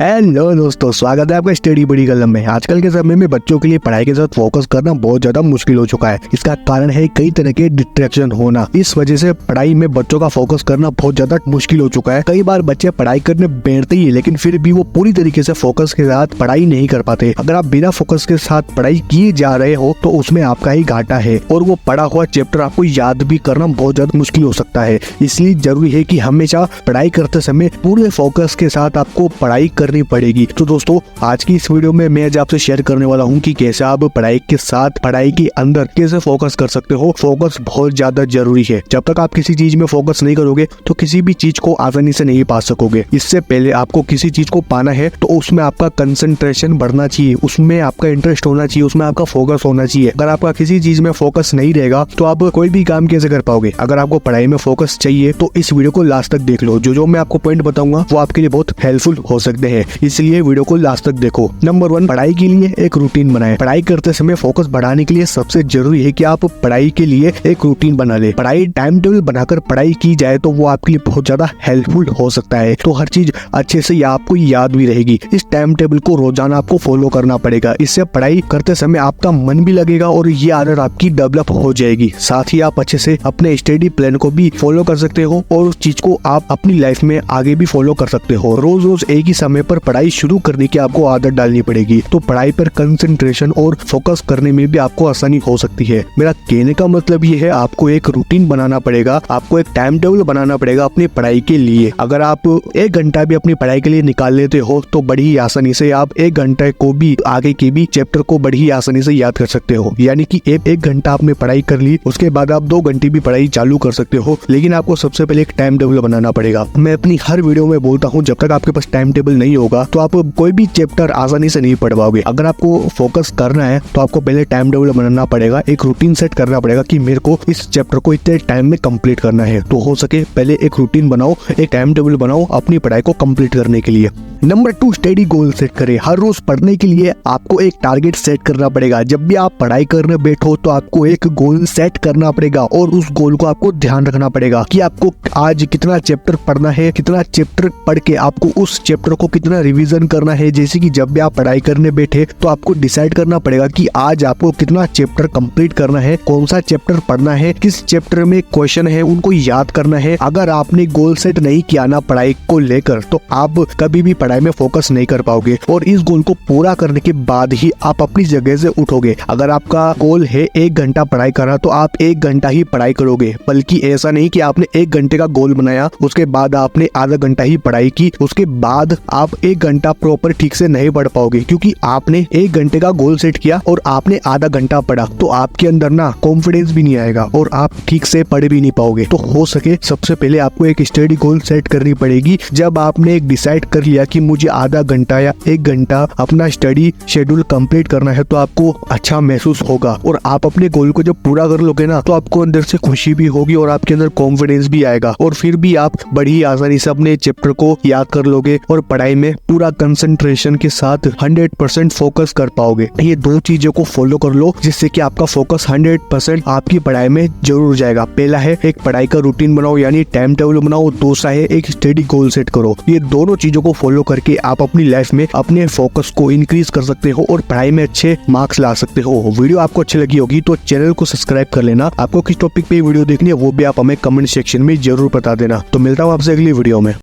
Hello दोस्तों, स्वागत है आपका स्टडी बड़ी कलम में। आजकल के समय में बच्चों के लिए पढ़ाई के साथ फोकस करना बहुत ज्यादा मुश्किल हो चुका है। इसका कारण है कई तरह के डिस्ट्रैक्शन होना। इस वजह से पढ़ाई में बच्चों का फोकस करना बहुत ज्यादा मुश्किल हो चुका है। कई बार बच्चे पढ़ाई करने बैठते ही है, लेकिन फिर भी वो पूरी तरीके से फोकस के साथ पढ़ाई नहीं कर पाते। अगर आप बिना फोकस के साथ पढ़ाई किए जा रहे हो तो उसमें आपका ही घाटा है और वो पढ़ा हुआ चैप्टर आपको याद भी करना बहुत ज्यादा मुश्किल हो सकता है। इसलिए जरूरी है कि हमेशा पढ़ाई करते समय पूरे फोकस के साथ आपको पढ़ाई करनी पड़ेगी। तो दोस्तों, आज की इस वीडियो में मैं आज आपसे शेयर करने वाला हूं कि कैसे आप पढ़ाई के साथ पढ़ाई के अंदर कैसे फोकस कर सकते हो। फोकस बहुत ज्यादा जरूरी है। जब तक आप किसी चीज में फोकस नहीं करोगे तो किसी भी चीज को आसानी से नहीं पा सकोगे। इससे पहले आपको किसी चीज को पाना है तो उसमें आपका कंसंट्रेशन बढ़ना चाहिए, उसमें आपका इंटरेस्ट होना चाहिए, उसमें आपका फोकस होना चाहिए। अगर आपका किसी चीज में फोकस नहीं रहेगा तो आप कोई भी काम कैसे कर पाओगे। अगर आपको पढ़ाई में फोकस चाहिए तो इस वीडियो को लास्ट तक देख लो। जो मैं आपको पॉइंट बताऊंगा वो आपके लिए बहुत हेल्पफुल हो सकते हैं, इसलिए वीडियो को लास्ट तक देखो। नंबर 1, पढ़ाई के लिए एक रूटीन बनाएं। पढ़ाई करते समय फोकस बढ़ाने के लिए सबसे जरूरी है कि आप पढ़ाई के लिए एक रूटीन बना ले। पढ़ाई टाइम टेबल बनाकर पढ़ाई की जाए तो वो आपके लिए बहुत ज्यादा हेल्पफुल हो सकता है। तो हर चीज अच्छे से आपको याद भी रहेगी। इस टाइम टेबल को रोजाना आपको फॉलो करना पड़ेगा। इससे पढ़ाई करते समय आपका मन भी लगेगा और ये आदत आपकी डेवलप हो जाएगी। साथ ही आप अच्छे से अपने स्टडी प्लान को भी फॉलो कर सकते हो और उस चीज को आप अपनी लाइफ में आगे भी फॉलो कर सकते हो। रोज रोज एक ही समय पर पढ़ाई शुरू करने की आपको आदत डालनी पड़ेगी, तो पढ़ाई पर कंसंट्रेशन और फोकस करने में भी आपको आसानी हो सकती है। मेरा कहने का मतलब ये है, आपको एक रूटीन बनाना पड़ेगा, आपको एक टाइम टेबल बनाना पड़ेगा अपनी पढ़ाई के लिए। अगर आप 1 घंटा भी अपनी पढ़ाई के लिए निकाल लेते हो तो बड़ी ही आसानी से आप 1 घंटे को भी आगे के भी चैप्टर को बड़ी ही आसानी से याद कर सकते हो। यानी कि 1 घंटा आपने पढ़ाई कर ली, उसके बाद आप 2 घंटे भी पढ़ाई चालू कर सकते हो। लेकिन आपको सबसे पहले एक टाइम टेबल बनाना पड़ेगा। मैं अपनी हर वीडियो में बोलता हूँ, जब तक आपके पास टाइम टेबल नहीं होगा तो आप कोई भी चैप्टर आसानी से नहीं पढ़ पाओगे। अगर आपको फोकस करना है तो आपको पहले टाइम टेबल बनाना पड़ेगा, एक रूटीन सेट करना पड़ेगा कि मेरे को इस चैप्टर को इतने टाइम में कंप्लीट करना है। तो हो सके पहले एक रूटीन बनाओ, एक टाइम टेबल बनाओ अपनी पढ़ाई को कंप्लीट करने के लिए। नंबर 2, स्टडी गोल सेट करें। हर रोज पढ़ने के लिए आपको एक टारगेट सेट करना पड़ेगा। जब भी आप पढ़ाई करने बैठो तो आपको एक गोल सेट करना पड़ेगा और उस गोल को आपको ध्यान रखना पड़ेगा कि आपको आज कितना चैप्टर पढ़ना है, कितना चैप्टर पढ़ के आपको उस चैप्टर को कितना रिवीजन करना है। जैसे कि जब भी आप पढ़ाई करने बैठे तो आपको डिसाइड करना पड़ेगा कि आज आपको कितना चैप्टर कंप्लीट करना है, कौन सा चैप्टर पढ़ना है, किस चैप्टर में क्वेश्चन है उनको याद करना है। अगर आपने गोल सेट नहीं किया ना पढ़ाई को लेकर तो आप कभी भी पढ़ाई में फोकस नहीं कर पाओगे और इस गोल को पूरा करने के बाद ही आप अपनी जगह से उठोगे। अगर आपका गोल है 1 घंटा पढ़ाई करना तो आप 1 घंटा ही पढ़ाई करोगे, बल्कि ऐसा नहीं कि आपने 1 घंटे का गोल बनाया उसके बाद आपने आधा घंटा ही पढ़ाई की, उसके बाद आप 1 घंटा प्रॉपर ठीक से नहीं पढ़ पाओगे क्योंकि आपने 1 घंटे का गोल सेट किया और आपने आधा घंटा पढ़ा। तो आपके अंदर ना कॉन्फिडेंस भी नहीं आएगा और आप ठीक से पढ़ भी नहीं पाओगे। तो हो सके सबसे पहले आपको एक स्टडी गोल सेट करनी पड़ेगी। जब आपने एक डिसाइड कर लिया कि मुझे आधा घंटा या 1 घंटा अपना स्टडी शेड्यूल कंप्लीट करना है तो आपको अच्छा महसूस होगा और आप अपने गोल को जब पूरा कर लोगे ना तो आपको अंदर से खुशी भी होगी और आपके अंदर कॉन्फिडेंस भी आएगा और फिर भी आप बड़ी आसानी से अपने चैप्टर को याद कर लोगे और पढ़ाई में पूरा कंसंट्रेशन के साथ 100% फोकस कर पाओगे। ये 2 चीजों को फॉलो कर लो जिससे कि आपका फोकस 100% आपकी पढ़ाई में जरूर जाएगा। पहला है एक पढ़ाई का रूटीन बनाओ यानी टाइम टेबल बनाओ, दूसरा है एक स्टडी गोल सेट करो। ये दोनों चीजों को फॉलो करके आप अपनी लाइफ में अपने फोकस को इंक्रीज कर सकते हो और पढ़ाई में अच्छे मार्क्स ला सकते हो। वीडियो आपको अच्छी लगी होगी तो चैनल को सब्सक्राइब कर लेना। आपको किस टॉपिक पे वीडियो देखनी है वो भी आप हमें कमेंट सेक्शन में जरूर बता देना। तो मिलता हूँ आपसे अगली वीडियो में।